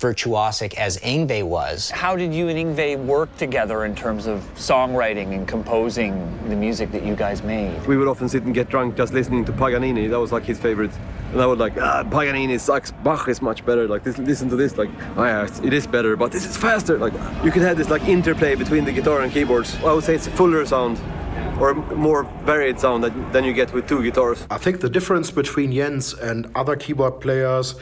virtuosic as Yngwie was. How did you and Yngwie work together in terms of songwriting and composing the music that you guys made? We would often sit and get drunk just listening to Paganini. That was like his favorite. And I would like, Paganini sucks, Bach is much better. Like, listen to this, like, oh yeah, it is better, but this is faster. Like, you could have this like interplay between the guitar and keyboards. I would say it's a fuller sound, or more varied sound than you get with two guitars. I think the difference between Jens and other keyboard players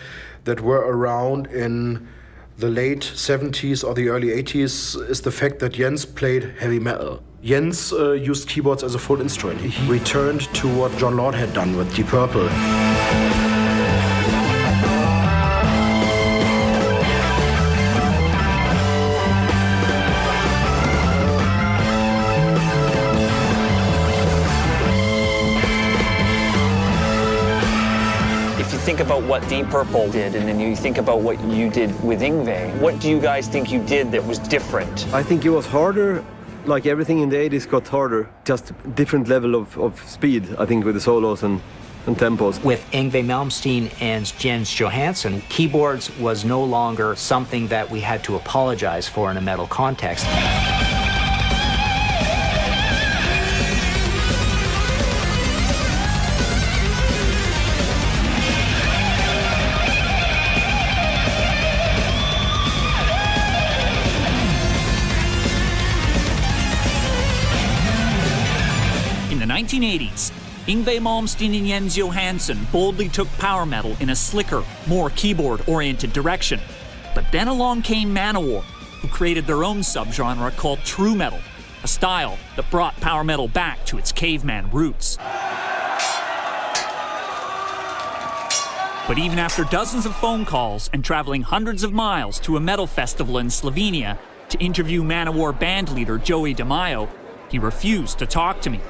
that were around in the late 70s or the early 80s is the fact that Jens played heavy metal. Jens used keyboards as a full instrument. He returned to what John Lord had done with Deep Purple. Think about what Deep Purple did, and then you think about what you did with Yngwie. What do you guys think you did that was different? I think it was harder, like everything in the 80s got harder, just different level of speed, I think, with the solos and tempos. With Yngwie Malmsteen and Jens Johansson, keyboards was no longer something that we had to apologize for in a metal context. In the 1980s, Yngwie Malmsteen and Jens Johansson boldly took power metal in a slicker, more keyboard-oriented direction. But then along came Manowar, who created their own subgenre called true metal, a style that brought power metal back to its caveman roots. But even after dozens of phone calls and traveling hundreds of miles to a metal festival in Slovenia to interview Manowar band leader Joey DeMaio, he refused to talk to me.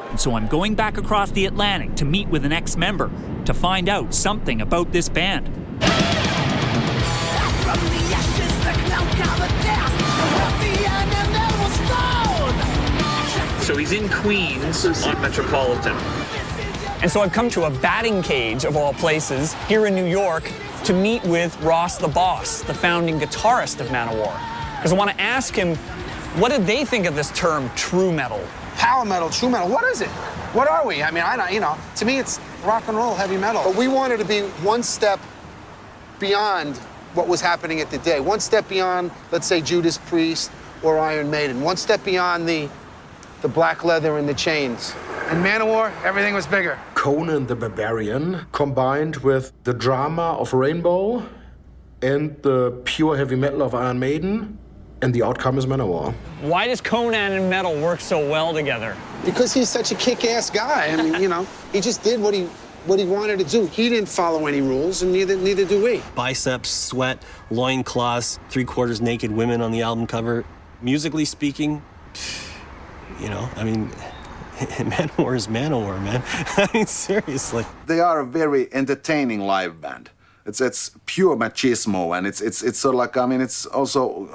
And so I'm going back across the Atlantic to meet with an ex-member to find out something about this band. So he's in Queens on Metropolitan. And so I've come to a batting cage, of all places, here in New York, to meet with Ross the Boss, the founding guitarist of Manowar. Because I want to ask him, what did they think of this term, true metal? Power metal, true metal, what is it? What are we? I mean, to me it's rock and roll, heavy metal. But we wanted to be one step beyond what was happening at the day. One step beyond, let's say, Judas Priest or Iron Maiden. One step beyond the black leather and the chains. In Manowar, everything was bigger. Conan the Barbarian combined with the drama of Rainbow and the pure heavy metal of Iron Maiden, and the outcome is Manowar. Why does Conan and metal work so well together? Because he's such a kick-ass guy. I mean, he just did what he wanted to do. He didn't follow any rules, and neither do we. Biceps, sweat, loincloths, three-quarters naked women on the album cover. Musically speaking, Manowar is Manowar, man. I mean, seriously. They are a very entertaining live band. It's pure machismo, and it's sort of like, it's also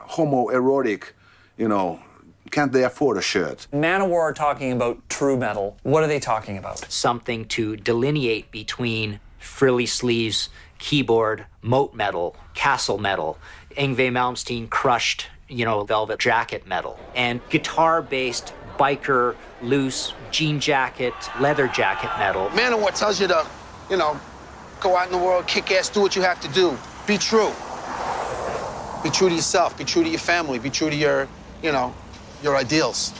homoerotic, Can't they afford a shirt? Manowar are talking about true metal. What are they talking about? Something to delineate between frilly sleeves, keyboard, moat metal, castle metal. Yngwie Malmsteen crushed, velvet jacket metal. And guitar-based, biker, loose, jean jacket, leather jacket metal. Manowar tells you to, go out in the world, kick ass, do what you have to do. Be true. Be true to yourself, be true to your family, be true to your ideals.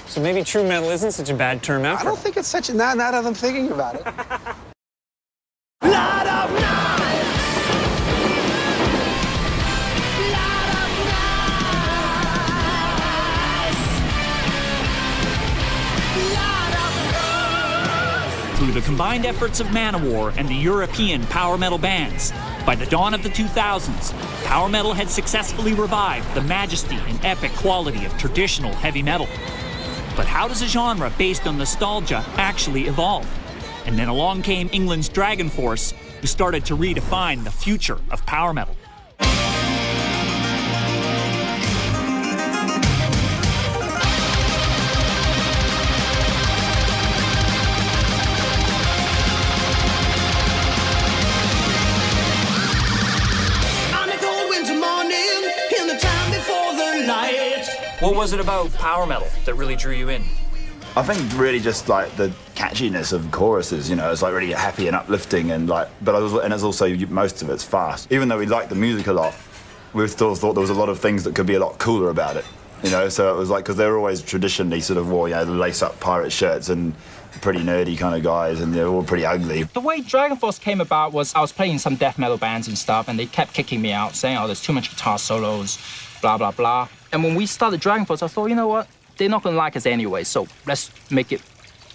So maybe true metal isn't such a bad term after. I don't think it's such a, now that I'm thinking about it. Through the combined efforts of Manowar and the European power metal bands, by the dawn of the 2000s, power metal had successfully revived the majesty and epic quality of traditional heavy metal. But how does a genre based on nostalgia actually evolve? And then along came England's Dragon Force, who started to redefine the future of power metal. What was it about power metal that really drew you in? I think really just like the catchiness of choruses, you know, it's like really happy and uplifting and like, and it's also, most of it's fast. Even though we liked the music a lot, we still thought there was a lot of things that could be a lot cooler about it, you know, so it was like, because they were always traditionally sort of wore, you know, the lace-up pirate shirts and pretty nerdy kind of guys, and they're all pretty ugly. The way Dragon Force came about was I was playing some death metal bands and stuff, and they kept kicking me out, saying, oh, there's too much guitar solos, blah, blah, blah. And when we started Dragon Force, I thought, you know what? They're not going to like us anyway, so let's make it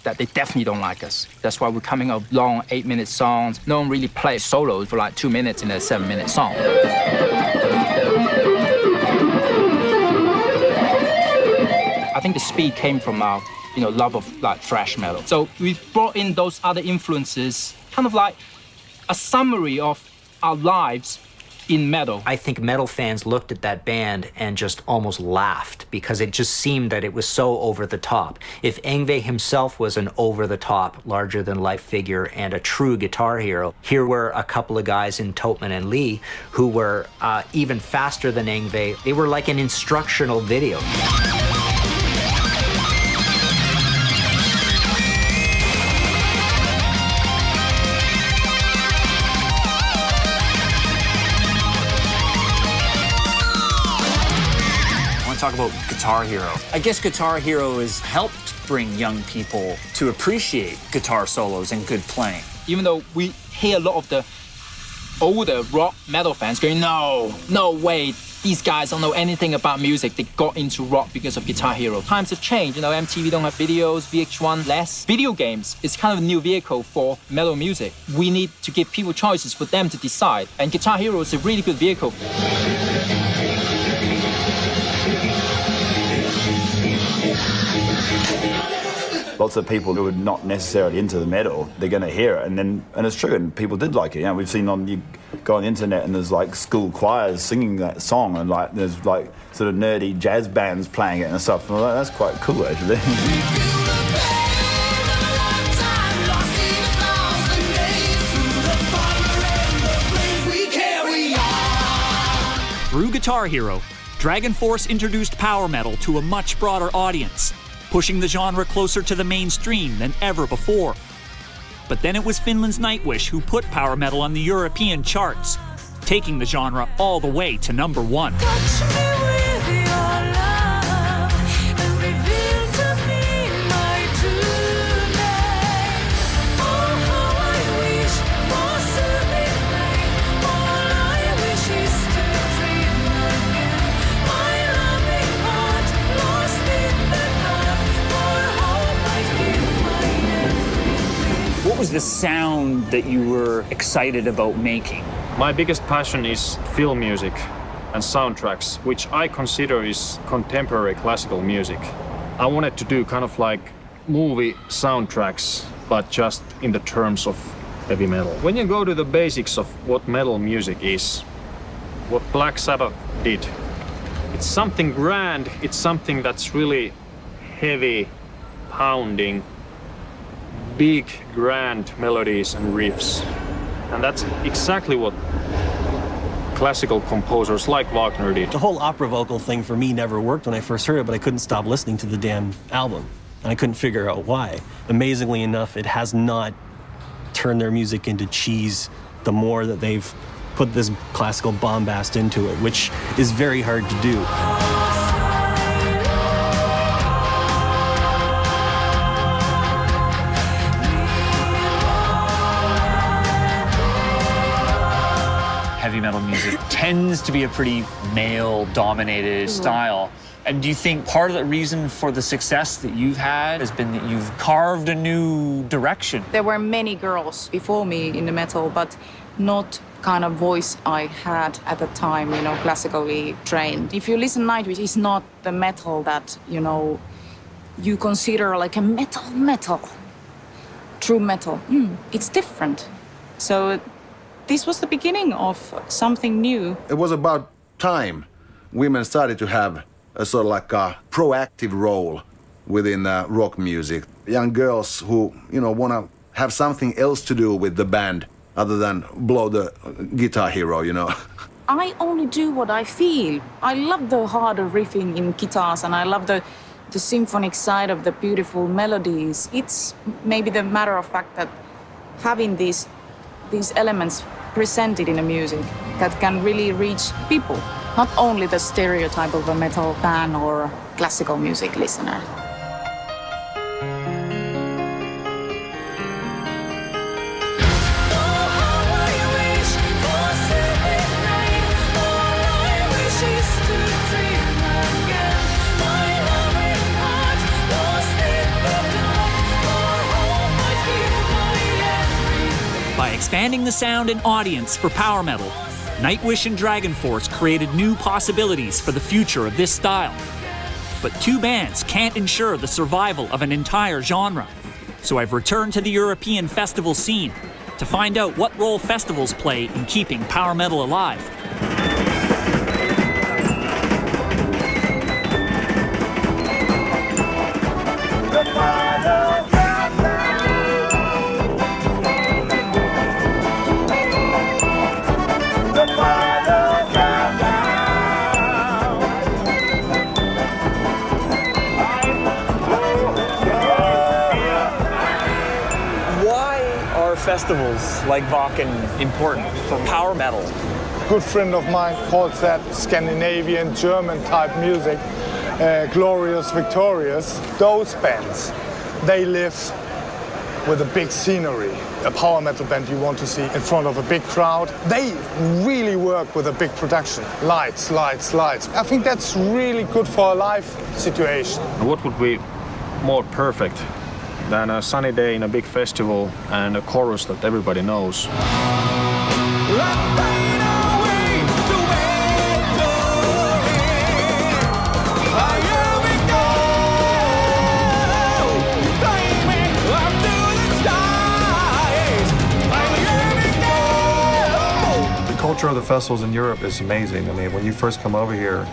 that they definitely don't like us. That's why we're coming up long 8-minute songs. No one really plays solos for like 2 minutes in a 7-minute song. I think the speed came from our, you know, love of like thrash metal. So we brought in those other influences, kind of like a summary of our lives in metal. I think metal fans looked at that band and just almost laughed because it just seemed that it was so over the top. If Yngwie himself was an over the top, larger than life figure and a true guitar hero, here were a couple of guys in Topman and Lee who were even faster than Yngwie. They were like an instructional video. Talk about Guitar Hero. I guess Guitar Hero has helped bring young people to appreciate guitar solos and good playing. Even though we hear a lot of the older rock metal fans going, no way, these guys don't know anything about music. They got into rock because of Guitar Hero. Times have changed, you know, MTV don't have videos, VH1 less. Video games is kind of a new vehicle for metal music. We need to give people choices for them to decide, and Guitar Hero is a really good vehicle. Lots of people who are not necessarily into the metal, they're going to hear it, and it's true, and people did like it. You know, we've seen you go on the internet and there's like school choirs singing that song, and like there's like sort of nerdy jazz bands playing it and stuff. And that's quite cool, actually. Through Guitar Hero, Dragon Force introduced power metal to a much broader audience, pushing the genre closer to the mainstream than ever before. But then it was Finland's Nightwish who put power metal on the European charts, taking the genre all the way to #1. What was the sound that you were excited about making? My biggest passion is film music and soundtracks, which I consider is contemporary classical music. I wanted to do kind of like movie soundtracks, but just in the terms of heavy metal. When you go to the basics of what metal music is, what Black Sabbath did, it's something grand, it's something that's really heavy, pounding, big, grand melodies and riffs. And that's exactly what classical composers like Wagner did. The whole opera vocal thing for me never worked when I first heard it, but I couldn't stop listening to the damn album. And I couldn't figure out why. Amazingly enough, it has not turned their music into cheese the more that they've put this classical bombast into it, which is very hard to do. Heavy metal music tends to be a pretty male-dominated style. And do you think part of the reason for the success that you've had has been that you've carved a new direction? There were many girls before me in the metal, but not kind of voice I had at the time, you know, classically trained. If you listen Nightwish, it's not the metal that, you know, you consider like a metal. True metal. It's different. So this was the beginning of something new. It was about time women started to have a sort of like a proactive role within rock music. Young girls who, you know, want to have something else to do with the band other than blow the Guitar Hero, you know. I only do what I feel. I love the harder riffing in guitars, and I love the symphonic side of the beautiful melodies. It's maybe the matter of fact that having these elements presented in a music that can really reach people, not only the stereotype of a metal fan or classical music listener. By expanding the sound and audience for power metal, Nightwish and Dragon Force created new possibilities for the future of this style. But two bands can't ensure the survival of an entire genre. So I've returned to the European festival scene to find out what role festivals play in keeping power metal alive. Festivals like Wacken important for power metal? A good friend of mine calls that Scandinavian, German type music, glorious, victorious. Those bands, they live with a big scenery. A power metal band you want to see in front of a big crowd, they really work with a big production. Lights, lights, lights. I think that's really good for a live situation. What would be more perfect than a sunny day in a big festival and a chorus that everybody knows? The culture of the festivals in Europe is amazing. I mean, when you first come over here,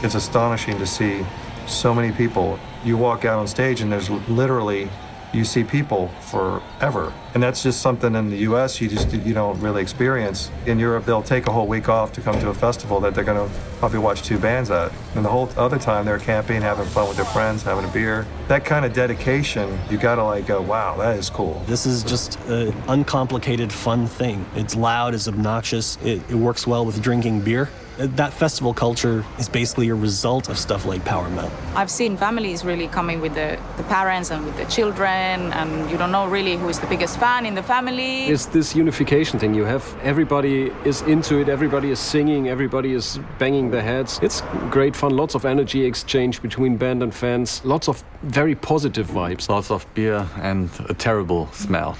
it's astonishing to see so many people. You walk out on stage and there's literally, you see people forever. And that's just something in the US you don't really experience. In Europe, they'll take a whole week off to come to a festival that they're gonna probably watch two bands at. And the whole other time they're camping, having fun with their friends, having a beer. That kind of dedication, you gotta like go, wow, that is cool. This is just an uncomplicated, fun thing. It's loud, it's obnoxious, it works well with drinking beer. That festival culture is basically a result of stuff like power metal. I've seen families really coming with the parents and with the children, and you don't know really who is the biggest fan in the family. It's this unification thing you have. Everybody is into it, everybody is singing, everybody is banging their heads. It's great fun, lots of energy exchange between band and fans, lots of very positive vibes. Lots of beer and a terrible smell.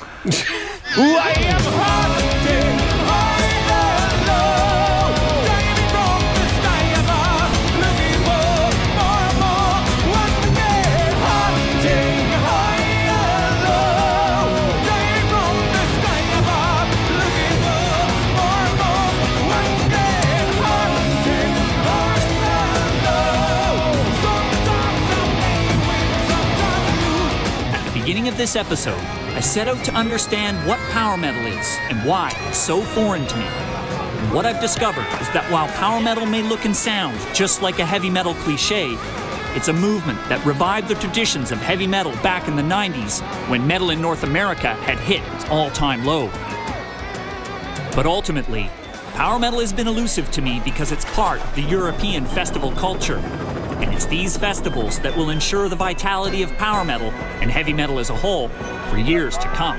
Beginning of this episode, I set out to understand what power metal is and why it's so foreign to me. And what I've discovered is that while power metal may look and sound just like a heavy metal cliche, it's a movement that revived the traditions of heavy metal back in the 90s when metal in North America had hit its all-time low. But ultimately, power metal has been elusive to me because it's part of the European festival culture. And it's these festivals that will ensure the vitality of power metal and heavy metal as a whole for years to come.